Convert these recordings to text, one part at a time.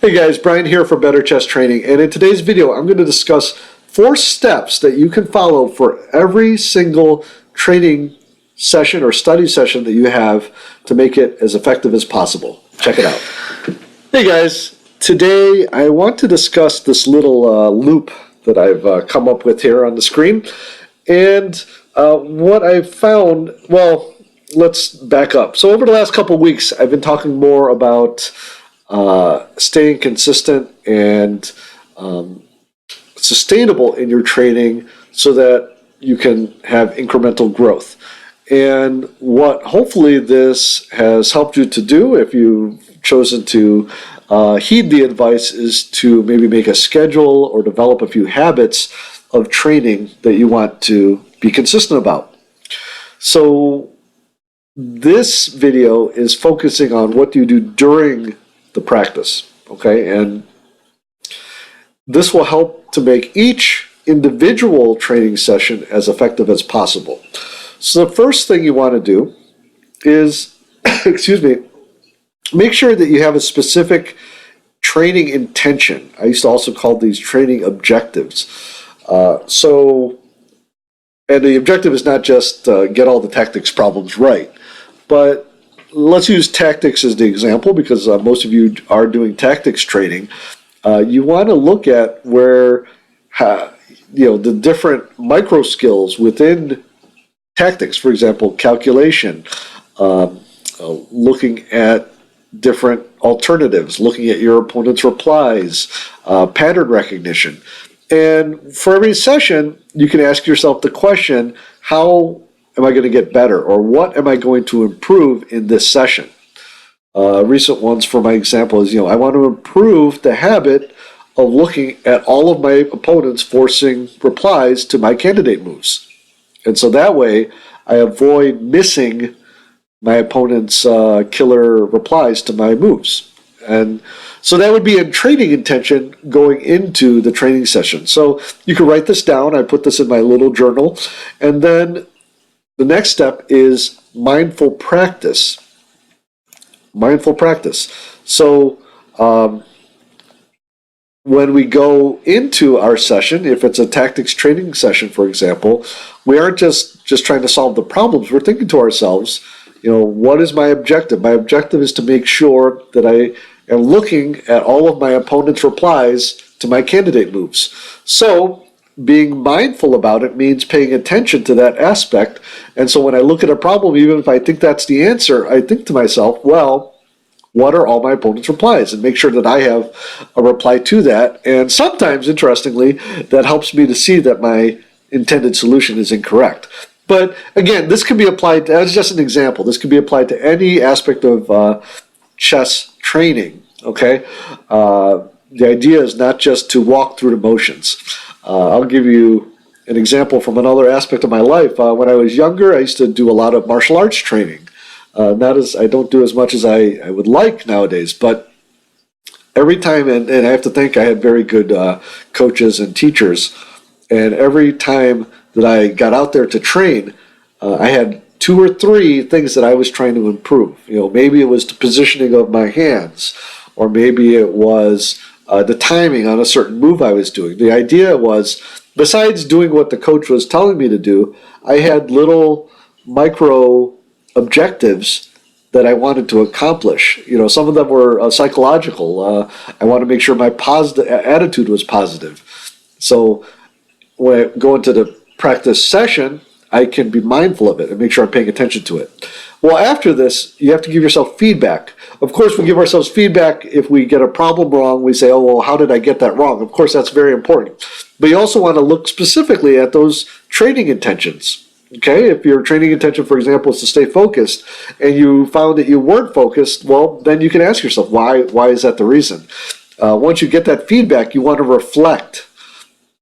Hey guys, Brian here for Better Chess Training, and in today's video I'm going to discuss 4 steps that you can follow for every single training session or study session that you have to make it as effective as possible. Check it out. Hey guys, today I want to discuss this little loop that I've come up with here on the screen, and what I've found, well, let's back up. So over the last couple of weeks I've been talking more about staying consistent and sustainable in your training so that you can have incremental growth. And what hopefully this has helped you to do, if you've chosen to heed the advice, is to maybe make a schedule or develop a few habits of training that you want to be consistent about. So this video is focusing on what do you do during the practice, okay? And this will help to make each individual training session as effective as possible. So the first thing you want to do is, make sure that you have a specific training intention. I used to also call these training objectives. And the objective is not just get all the tactics problems right, but let's use tactics as the example because most of you are doing tactics training. You want to look at where the different micro skills within tactics, for example, calculation, looking at different alternatives, looking at your opponent's replies, pattern recognition. And for every session, you can ask yourself the question, how am I going to get better, or what am I going to improve in this session? Recent ones for my example is, I want to improve the habit of looking at all of my opponents forcing replies to my candidate moves. And so that way, I avoid missing my opponent's killer replies to my moves. And so that would be a training intention going into the training session. So you can write this down. I put this in my little journal. And then the next step is mindful practice. Mindful practice. So when we go into our session, if it's a tactics training session, for example, we aren't just trying to solve the problems. We're thinking to ourselves, what is my objective? My objective is to make sure that I am looking at all of my opponent's replies to my candidate moves. So being mindful about it means paying attention to that aspect. And so when I look at a problem, even if I think that's the answer, I think to myself, well, what are all my opponent's replies? And make sure that I have a reply to that. And sometimes, interestingly, that helps me to see that my intended solution is incorrect. But again, this can be applied, as just an example, this can be applied to any aspect of chess training, okay? The idea is not just to walk through the motions. I'll give you an example from another aspect of my life. When I was younger, I used to do a lot of martial arts training. I don't do as much as I would like nowadays, but every time, and I have to think I had very good coaches and teachers, and every time that I got out there to train, I had 2 or 3 things that I was trying to improve. Maybe it was the positioning of my hands, or maybe it was the timing on a certain move I was doing. The idea was, besides doing what the coach was telling me to do, I had little micro objectives that I wanted to accomplish. Some of them were psychological. I want to make sure my positive attitude was positive. So when I go into the practice session, I can be mindful of it and make sure I'm paying attention to it. Well, after this, you have to give yourself feedback. Of course, we give ourselves feedback if we get a problem wrong. We say, oh, well, how did I get that wrong? Of course, that's very important. But you also want to look specifically at those training intentions. Okay, if your training intention, for example, is to stay focused, and you found that you weren't focused, well, then you can ask yourself, why is that the reason? Once you get that feedback, you want to reflect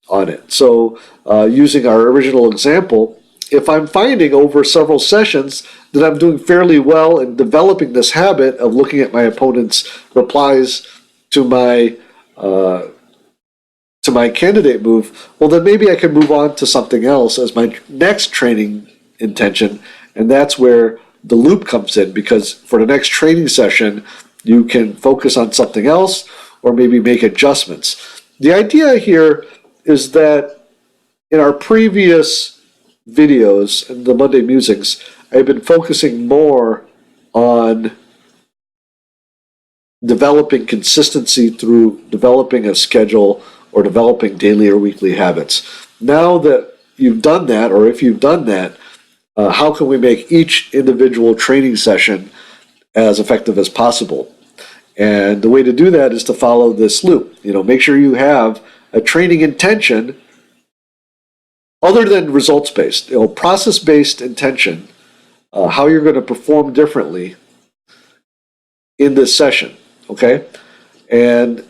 on it. So using our original example, if I'm finding over several sessions that I'm doing fairly well in developing this habit of looking at my opponent's replies to my candidate move, well, then maybe I can move on to something else as my next training intention, and that's where the loop comes in, because for the next training session, you can focus on something else, or maybe make adjustments. The idea here is that in our previous videos in the Monday Musings, I've been focusing more on developing consistency through developing a schedule or developing daily or weekly habits. Now that you've done that, or if you've done that, how can we make each individual training session as effective as possible? And the way to do that is to follow this loop. Make sure you have a training intention other than results-based, process-based intention, how you're going to perform differently in this session, okay? And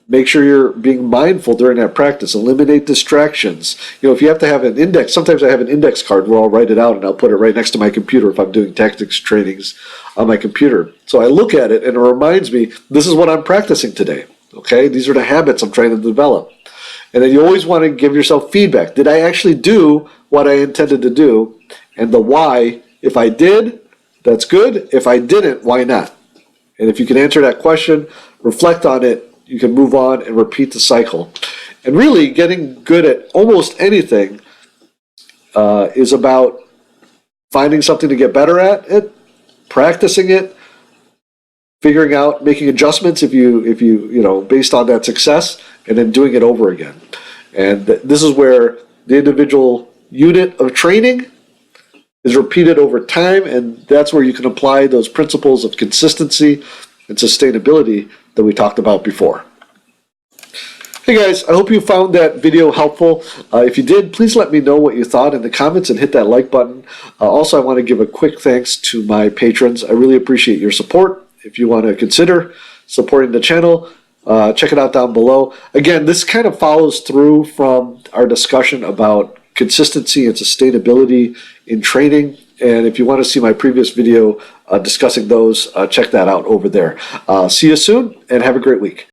make sure you're being mindful during that practice. Eliminate distractions. If you have to have an index, sometimes I have an index card where I'll write it out and I'll put it right next to my computer if I'm doing tactics trainings on my computer. So I look at it and it reminds me, this is what I'm practicing today, okay? These are the habits I'm trying to develop. And then you always want to give yourself feedback. Did I actually do what I intended to do? And the why, if I did, that's good. If I didn't, why not? And if you can answer that question, reflect on it, you can move on and repeat the cycle. And really, getting good at almost anything is about finding something to get better at it, practicing it, figuring out, making adjustments if you based on that success, and then doing it over again. And this is where the individual unit of training is repeated over time, and that's where you can apply those principles of consistency and sustainability that we talked about before. Hey guys, I hope you found that video helpful. If you did, please let me know what you thought in the comments and hit that like button. Also, I want to give a quick thanks to my patrons. I really appreciate your support. If you want to consider supporting the channel, check it out down below. Again, this kind of follows through from our discussion about consistency and sustainability in training. And if you want to see my previous video discussing those, check that out over there. See you soon and have a great week.